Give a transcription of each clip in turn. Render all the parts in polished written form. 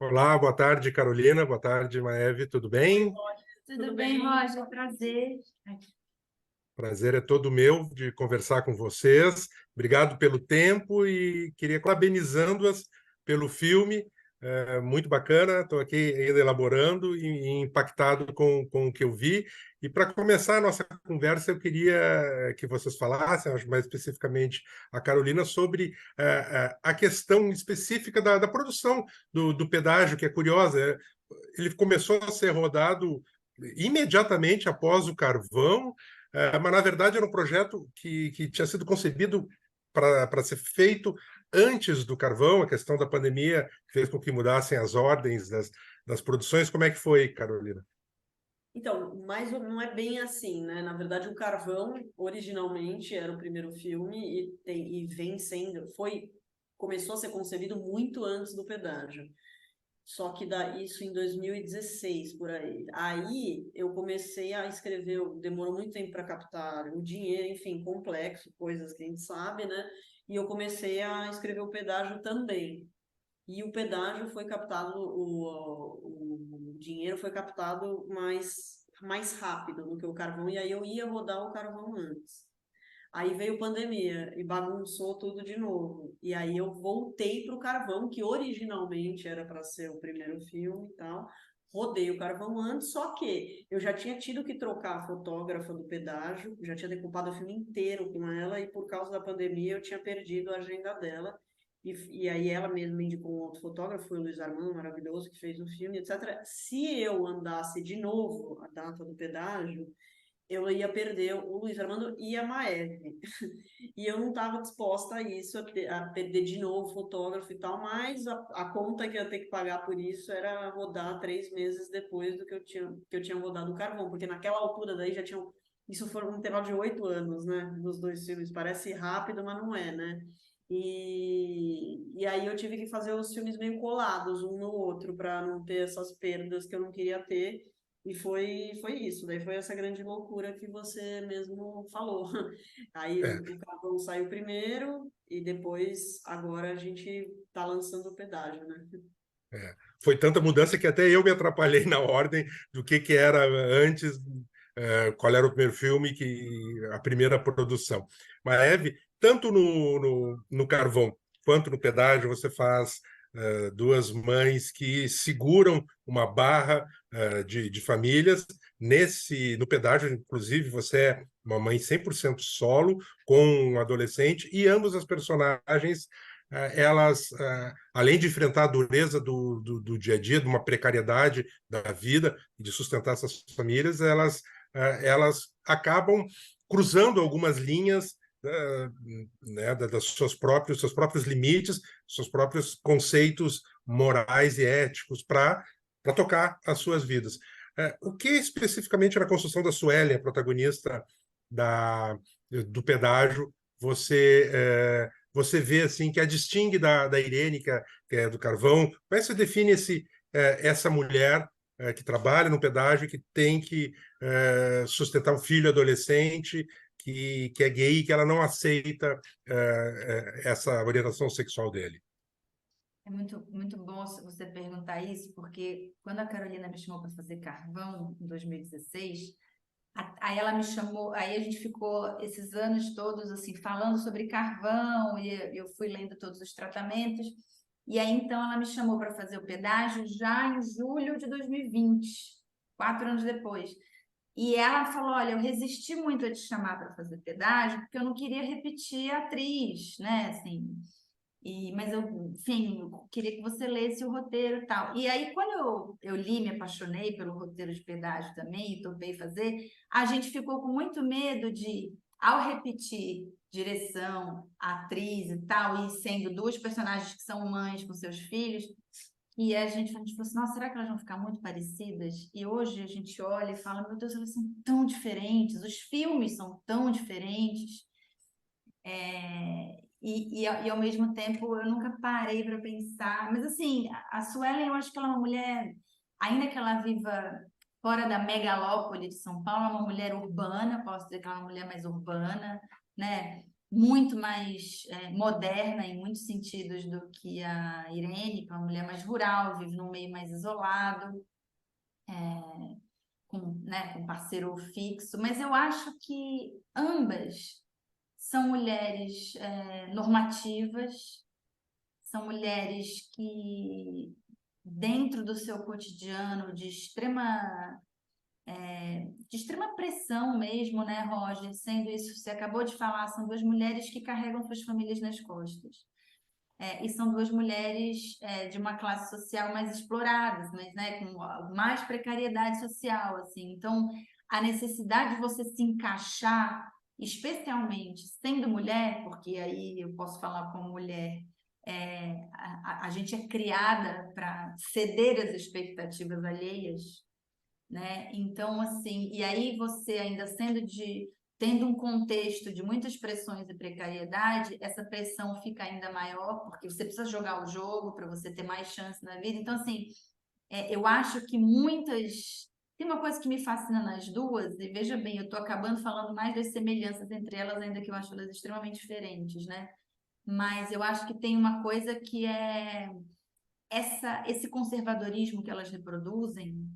Olá, boa tarde, Carolina. Boa tarde, Maeve. Tudo bem? Tudo bem, Roger? Prazer. Prazer é todo meu de conversar com vocês. Obrigado pelo tempo e queria parabenizando-as pelo filme. Muito bacana. Estou aqui ainda elaborando e impactado com o que eu vi. E para começar a nossa conversa, eu queria que vocês falassem, acho mais especificamente a Carolina, sobre a questão específica da produção do pedágio, que é curiosa. Ele começou a ser rodado imediatamente após o Carvão, mas na verdade era um projeto que tinha sido concebido para ser feito antes do Carvão. A questão da pandemia fez com que mudassem as ordens das produções. Como é que foi, Carolina? Então, mas não é bem assim, né? Na verdade, o Carvão originalmente era o primeiro filme e vem sendo, começou a ser concebido muito antes do Pedágio. Só que isso em 2016, por aí. Aí eu comecei a escrever, demorou muito tempo para captar o dinheiro, enfim, complexo, coisas que a gente sabe, né? E eu comecei a escrever o Pedágio também. E o pedágio foi captado, o dinheiro foi captado mais rápido do que o carvão, e aí eu ia rodar o carvão antes. Aí veio pandemia e bagunçou tudo de novo. E aí eu voltei para o Carvão, que originalmente era para ser o primeiro filme e tal. Rodei o Carvão antes, só que eu já tinha tido que trocar a fotógrafa do pedágio, já tinha decupado o filme inteiro com ela, e por causa da pandemia eu tinha perdido a agenda dela. E aí ela mesma me indicou um outro fotógrafo, foi o Luiz Armando, maravilhoso, que fez o filme, etc. Se eu andasse de novo a data do pedágio, eu ia perder o Luiz Armando e a Maeve. E eu não estava disposta a isso, a perder de novo o fotógrafo e tal, mas a conta que eu ia ter que pagar por isso era rodar 3 meses depois do que eu tinha rodado o Carvão, porque naquela altura daí já tinham. Isso foi um intervalo de 8 anos, né? Dos dois filmes. Parece rápido, mas não é, né? E aí eu tive que fazer os filmes meio colados um no outro para não ter essas perdas que eu não queria ter. E foi isso, daí foi essa grande loucura que você mesmo falou. Aí É, o Carvão saiu primeiro e depois, agora a gente tá lançando o pedágio, né? foi tanta mudança que até eu me atrapalhei na ordem do que era antes, qual era o primeiro filme, a primeira produção. Maeve, tanto no Carvão quanto no Pedágio, você faz duas mães que seguram uma barra de famílias. No Pedágio, inclusive, você é uma mãe 100% solo, com um adolescente, e ambos as personagens, elas além de enfrentar a dureza do dia a dia, de uma precariedade da vida e de sustentar essas famílias, elas acabam cruzando algumas linhas, né, das seus próprios limites, seus próprios conceitos morais e éticos para tocar as suas vidas. O que especificamente na construção da Suélia, protagonista da, do Pedágio, você vê assim que a distingue da Irene, que é do Carvão? Como é que você define essa mulher que trabalha no pedágio, que tem que sustentar um filho adolescente, que é gay e que ela não aceita essa orientação sexual dele? É muito, muito bom você perguntar isso, porque quando a Carolina me chamou para fazer Carvão, em 2016, aí ela me chamou, aí a gente ficou esses anos todos assim falando sobre carvão, e eu fui lendo todos os tratamentos, e aí então ela me chamou para fazer o pedágio já em julho de 2020, 4 anos depois. E ela falou: Olha, eu resisti muito a te chamar para fazer pedágio, porque eu não queria repetir a atriz, né? Assim, mas eu, enfim, eu queria que você lesse o roteiro e tal. E aí, quando eu li, me apaixonei pelo roteiro de pedágio também e topei fazer, a gente ficou com muito medo de, ao repetir direção, atriz e tal, e sendo duas personagens que são mães com seus filhos, e a gente falou assim, nossa, será que elas vão ficar muito parecidas? E hoje a gente olha e fala, meu Deus, elas são tão diferentes, os filmes são tão diferentes. E ao mesmo tempo eu nunca parei para pensar. Mas assim, a Suelen, eu acho que ela é uma mulher, ainda que ela viva fora da megalópole de São Paulo, é uma mulher urbana, posso dizer que ela é uma mulher mais urbana, né? muito mais moderna em muitos sentidos do que a Irene, que é uma mulher mais rural, vive num meio mais isolado, com parceiro fixo, mas eu acho que ambas são mulheres normativas, são mulheres que, dentro do seu cotidiano de extrema pressão mesmo, né, Roger? Sendo isso, você acabou de falar, são duas mulheres que carregam suas famílias nas costas. E são duas mulheres de uma classe social mais exploradas, mas, né, com mais precariedade social, assim. Então, a necessidade de você se encaixar, especialmente sendo mulher, porque aí eu posso falar como mulher, a gente é criada para ceder às expectativas alheias, né? Então, assim, e aí você ainda tendo um contexto de muitas pressões e precariedade, essa pressão fica ainda maior, porque você precisa jogar o jogo para você ter mais chance na vida. Então, assim, eu acho que tem uma coisa que me fascina nas duas, e veja bem, eu estou acabando falando mais das semelhanças entre elas, ainda que eu acho elas extremamente diferentes, né? Mas eu acho que tem uma coisa que é esse conservadorismo que elas reproduzem,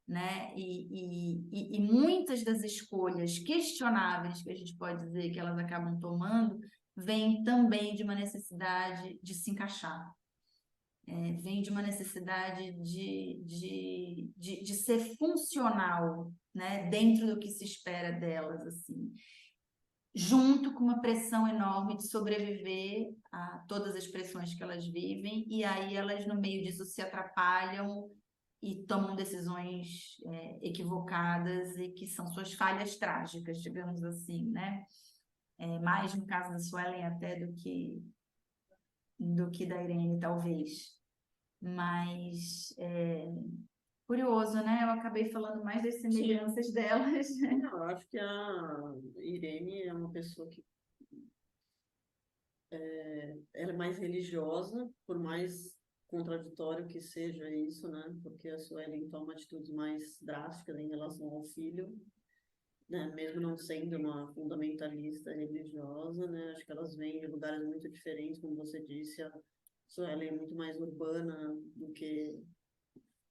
né? E muitas das escolhas questionáveis que a gente pode dizer que elas acabam tomando vêm também de uma necessidade de se encaixar. Vem de uma necessidade de ser funcional, né? Dentro do que se espera delas, assim, junto com uma pressão enorme de sobreviver a todas as pressões que elas vivem, e aí elas, no meio disso, se atrapalham e tomam decisões equivocadas e que são suas falhas trágicas, digamos assim, né? Mais no caso da Suelen até do que da Irene, talvez. Mas curioso, né? Eu acabei falando mais das semelhanças delas. Não, eu acho que a Irene é uma pessoa que ela é mais religiosa, por mais contraditório que seja isso, né? Porque a Suelen toma atitudes mais drásticas em relação ao filho, né? Mesmo não sendo uma fundamentalista religiosa, né? Acho que elas vêm de lugares muito diferentes, como você disse, a Suelen é muito mais urbana do que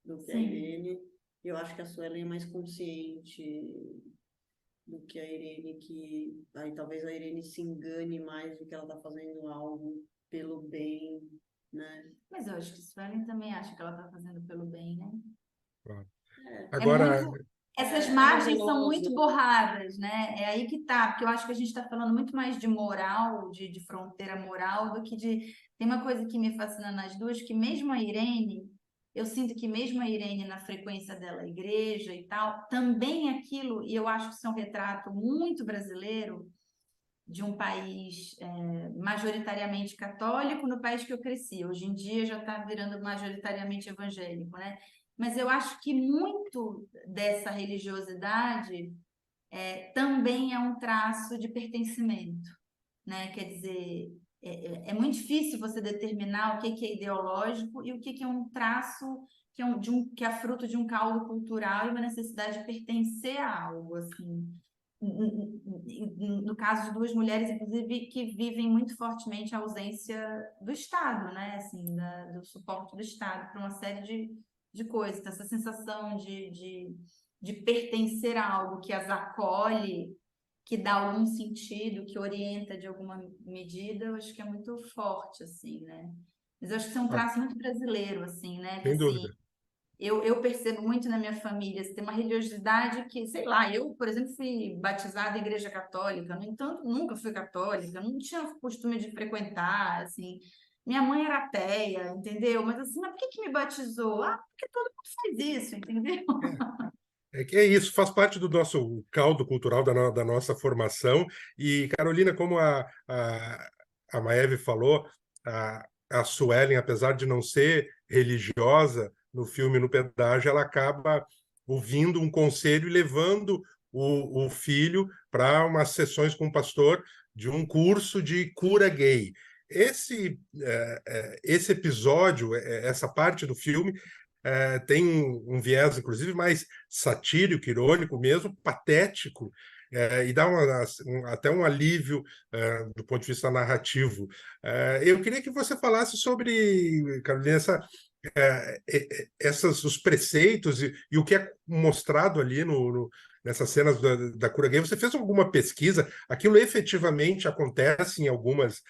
a Irene. Eu acho que a Suelen é mais consciente do que a Irene, que aí talvez a Irene se engane mais do que ela está fazendo algo pelo bem, né? Mas eu acho que Suelen também acha que ela está fazendo pelo bem, né? Claro. É, Agora, Essas margens são nebuloso. muito borradas, né? É aí que tá, porque eu acho que a gente está falando muito mais de moral, de fronteira moral, do que de. Tem uma coisa que me fascina nas duas, que mesmo a Irene, eu sinto que mesmo a Irene, na frequência dela à igreja e tal, também aquilo, e eu acho que isso é um retrato muito brasileiro de um país majoritariamente católico, no país que eu cresci. Hoje em dia já está virando majoritariamente evangélico, né? Mas eu acho que muito dessa religiosidade também é um traço de pertencimento, né? Quer dizer, é muito difícil você determinar o que é ideológico e o que é um traço que é fruto de um caldo cultural e uma necessidade de pertencer a algo, assim. No caso de duas mulheres, inclusive, que vivem muito fortemente a ausência do Estado, né? Assim, do suporte do Estado para uma série de coisas. Então, essa sensação de pertencer a algo que as acolhe, que dá algum sentido, que orienta de alguma medida, eu acho que é muito forte, assim, né? Mas eu acho que isso é um traço muito brasileiro, assim, né? Que, sem assim, dúvida. eu percebo muito na minha família, tem uma religiosidade que, sei lá, eu, por exemplo, fui batizada em igreja católica, no entanto, nunca fui católica, não tinha costume de frequentar, assim. Minha mãe era ateia, entendeu? Mas assim, mas por que me batizou? Ah, porque todo mundo faz isso, entendeu? Que é isso, faz parte do nosso caldo cultural, da nossa formação. E, Carolina, como a Maeve falou, a Suelen, apesar de não ser religiosa no filme No Pedágio, ela acaba ouvindo um conselho e levando o filho para umas sessões com o pastor de um curso de cura gay. Esse episódio, essa parte do filme, tem um viés, inclusive, mais satírico, irônico mesmo, patético, e dá até um alívio do ponto de vista narrativo. Eu queria que você falasse sobre, Carolina, os preceitos e o que é mostrado ali nessas cenas da cura gay. Você fez alguma pesquisa? Aquilo efetivamente acontece em algumas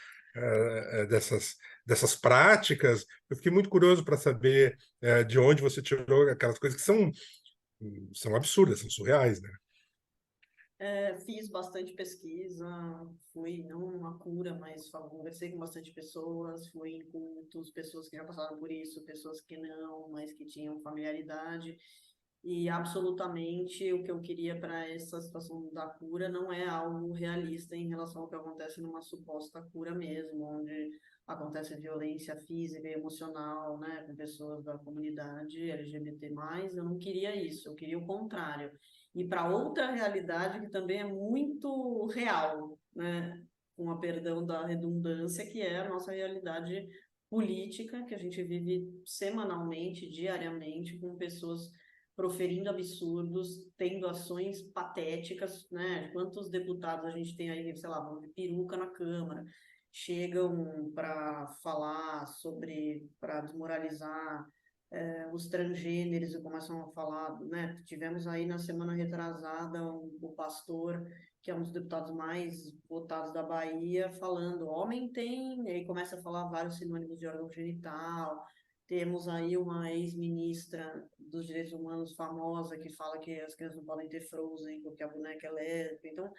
dessas práticas? Eu fiquei muito curioso para saber de onde você tirou aquelas coisas que são absurdas, são surreais, né? Fiz bastante pesquisa, fui não uma cura, mas conversei com bastante pessoas, fui em cultos, pessoas que já passaram por isso, pessoas que não, mas que tinham familiaridade. E absolutamente o que eu queria para essa situação da cura não é algo realista em relação ao que acontece numa suposta cura mesmo, onde acontece violência física e emocional, né, com pessoas da comunidade LGBT+. Eu não queria isso, eu queria o contrário. E para outra realidade que também é muito real, né, com a perdão da redundância, que é a nossa realidade política, que a gente vive semanalmente, diariamente, com pessoas proferindo absurdos, tendo ações patéticas, né? Quantos deputados a gente tem aí, sei lá, vão de peruca na Câmara, chegam para falar sobre, para desmoralizar os transgêneros e começam a falar, né? Tivemos aí na semana retrasada o pastor, que é um dos deputados mais votados da Bahia, falando, homem tem, e aí começa a falar vários sinônimos de órgão genital. Temos aí uma ex-ministra dos direitos humanos famosa que fala que as crianças não podem ter Frozen porque a boneca é lésbica. Então,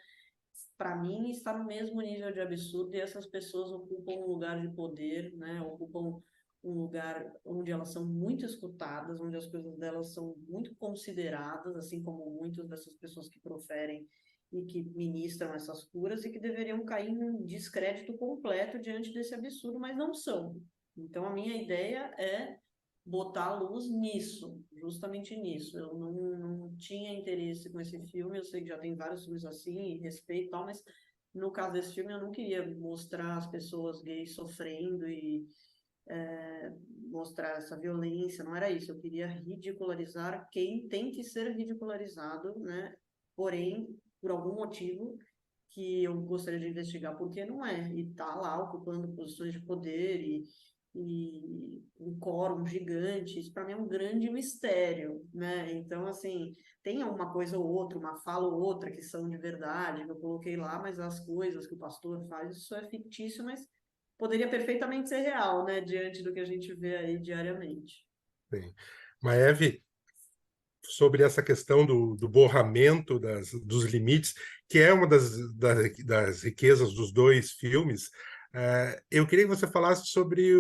para mim, está no mesmo nível de absurdo e essas pessoas ocupam um lugar de poder, né? Ocupam um lugar onde elas são muito escutadas, onde as coisas delas são muito consideradas, assim como muitas dessas pessoas que proferem e que ministram essas curas e que deveriam cair em descrédito completo diante desse absurdo, mas não são. Então, a minha ideia é botar a luz nisso, justamente nisso. Eu não tinha interesse com esse filme, eu sei que já tem vários filmes assim, respeito e tal, mas no caso desse filme eu não queria mostrar as pessoas gays sofrendo e mostrar essa violência, não era isso. Eu queria ridicularizar quem tem que ser ridicularizado, né? Porém, por algum motivo que eu gostaria de investigar porque não é, e tá lá ocupando posições de poder e um quórum gigante, isso para mim é um grande mistério, né? Então, assim, tem uma coisa ou outra, uma fala ou outra que são de verdade, que eu coloquei lá, mas as coisas que o pastor faz, isso é fictício, mas poderia perfeitamente ser real, né? Diante do que a gente vê aí diariamente. Sim. Maeve, sobre essa questão do borramento dos limites, que é uma das riquezas dos dois filmes, eu queria que você falasse sobre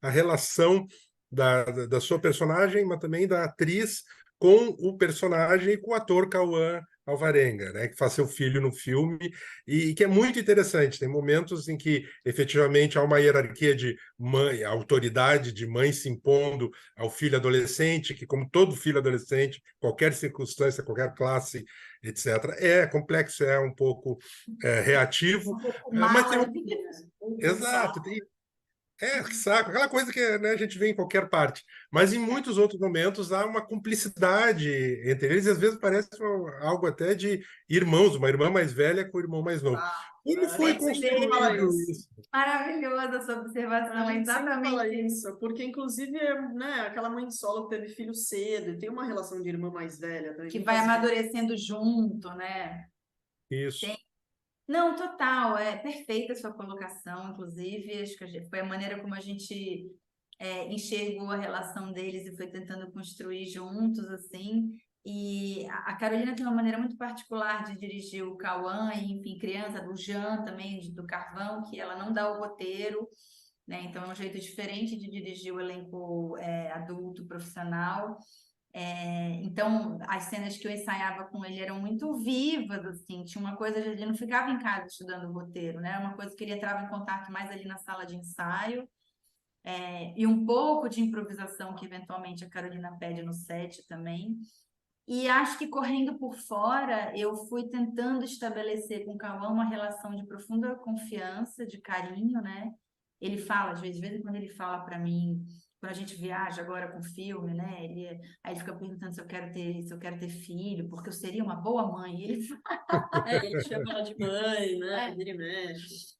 a relação da sua personagem, mas também da atriz com o personagem e com o ator Cauã Alvarenga, né, que faz seu filho no filme, e que é muito interessante. Tem momentos em que efetivamente há uma hierarquia de mãe, a autoridade de mãe se impondo ao filho adolescente, que, como todo filho adolescente, qualquer circunstância, qualquer classe, etc., é complexo, é um pouco reativo, Um pouco mas tem mala, um. Um Exato, saco, né? que saco, aquela coisa que, né, a gente vê em qualquer parte. Mas em muitos outros momentos há uma cumplicidade entre eles, e às vezes parece algo até de irmãos, uma irmã mais velha com o irmão mais novo. Como A foi gente sempre fala construído isso. isso? maravilhosa essa A observação, é gente sempre fala exatamente isso. isso, porque inclusive, né, aquela mãe solo que teve filho cedo, e tem uma relação de irmã mais velha também, Que vai muitas vezes. amadurecendo junto, né? Isso. Não, total, é perfeita a sua colocação, inclusive, acho que foi a maneira como a gente enxergou a relação deles e foi tentando construir juntos, assim. E a Carolina tem uma maneira muito particular de dirigir o Cauã, e, enfim, criança, do Jean também, do Carvão, que ela não dá o roteiro, né? Então é um jeito diferente de dirigir o elenco adulto, profissional. Então, as cenas que eu ensaiava com ele eram muito vivas, assim, tinha uma coisa, ele não ficava em casa estudando o roteiro, né? Uma coisa que ele entrava em contato mais ali na sala de ensaio, e um pouco de improvisação que eventualmente a Carolina pede no set também. E acho que correndo por fora, eu fui tentando estabelecer com o Cauã uma relação de profunda confiança, de carinho, né? Ele fala, às vezes, de vez em quando ele fala para mim, quando a gente viaja agora com filme, né? Aí ele fica perguntando se eu quero ter filho, porque eu seria uma boa mãe. E ele Ele chama ela de mãe, né? Vira e mexe.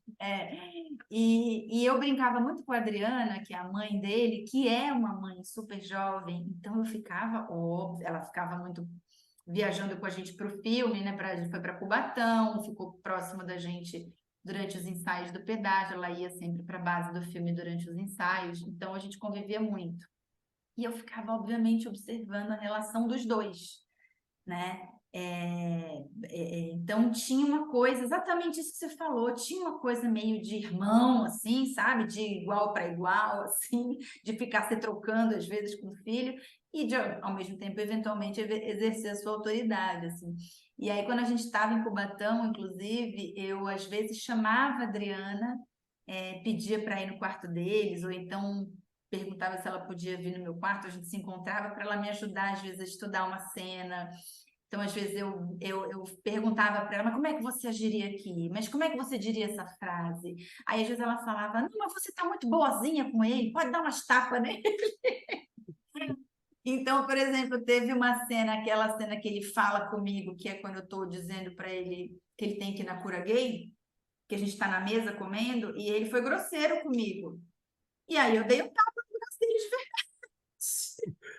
e eu brincava muito com a Adriana, que é a mãe dele, que é uma mãe super jovem, então eu ficava, óbvio, ela ficava muito viajando com a gente para o filme, né? A gente foi para Cubatão, ficou próximo da gente durante os ensaios do pedágio, ela ia sempre para a base do filme durante os ensaios, então a gente convivia muito. E eu ficava, obviamente, observando a relação dos dois, né? Então tinha uma coisa, exatamente isso que você falou, tinha uma coisa meio de irmão, assim, sabe? De igual para igual, assim, de ficar se trocando às vezes com o filho e de, ao mesmo tempo, eventualmente, exercer a sua autoridade, assim. E aí, quando a gente estava em Cubatão, inclusive, eu às vezes chamava a Adriana, pedia para ir no quarto deles, ou então perguntava se ela podia vir no meu quarto, a gente se encontrava para ela me ajudar, às vezes, a estudar uma cena. Então, às vezes, eu perguntava para ela, mas como é que você agiria aqui? Mas como é que você diria essa frase? Aí, às vezes, ela falava, não, mas você está muito boazinha com ele, pode dar umas tapas nele. Então, por exemplo, teve uma cena, aquela cena que ele fala comigo, que é quando eu estou dizendo para ele que ele tem que ir na cura gay, que a gente está na mesa comendo, e ele foi grosseiro comigo. E aí eu dei um tapa no braço dele de verdade.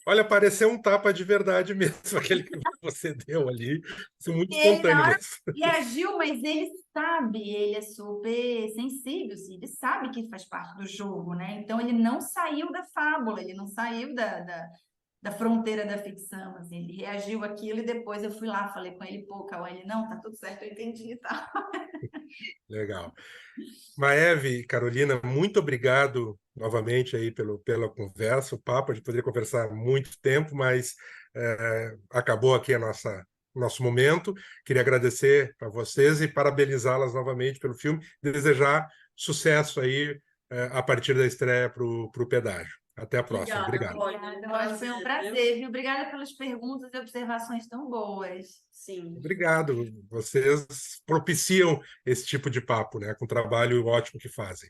Olha, pareceu um tapa de verdade mesmo, aquele que você deu ali. Isso é muito E ele, espontâneo na hora, mesmo. reagiu, mas ele sabe, ele é super sensível, assim, ele sabe que faz parte do jogo, né? Então ele não saiu da fábula, ele não saiu da fronteira da ficção, assim, ele reagiu àquilo e depois eu fui lá, falei com ele, pô, Cauã, ele, não, tá tudo certo, eu entendi e tal. Legal. Maeve e Carolina, muito obrigado novamente aí pela conversa, o papo, de poder conversar muito tempo, mas acabou aqui nosso momento. Queria agradecer a vocês e parabenizá-las novamente pelo filme, desejar sucesso aí a partir da estreia para o Pedágio. Até a próxima. Obrigada, Obrigado. Obrigada, foi um prazer, viu? Obrigada pelas perguntas e observações tão boas. Sim. Obrigado. Vocês propiciam esse tipo de papo, né? Com o trabalho ótimo que fazem.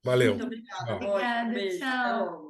Valeu. Muito obrigada. Tchau. Ótimo. Obrigada, Beijo. Até tchau. logo.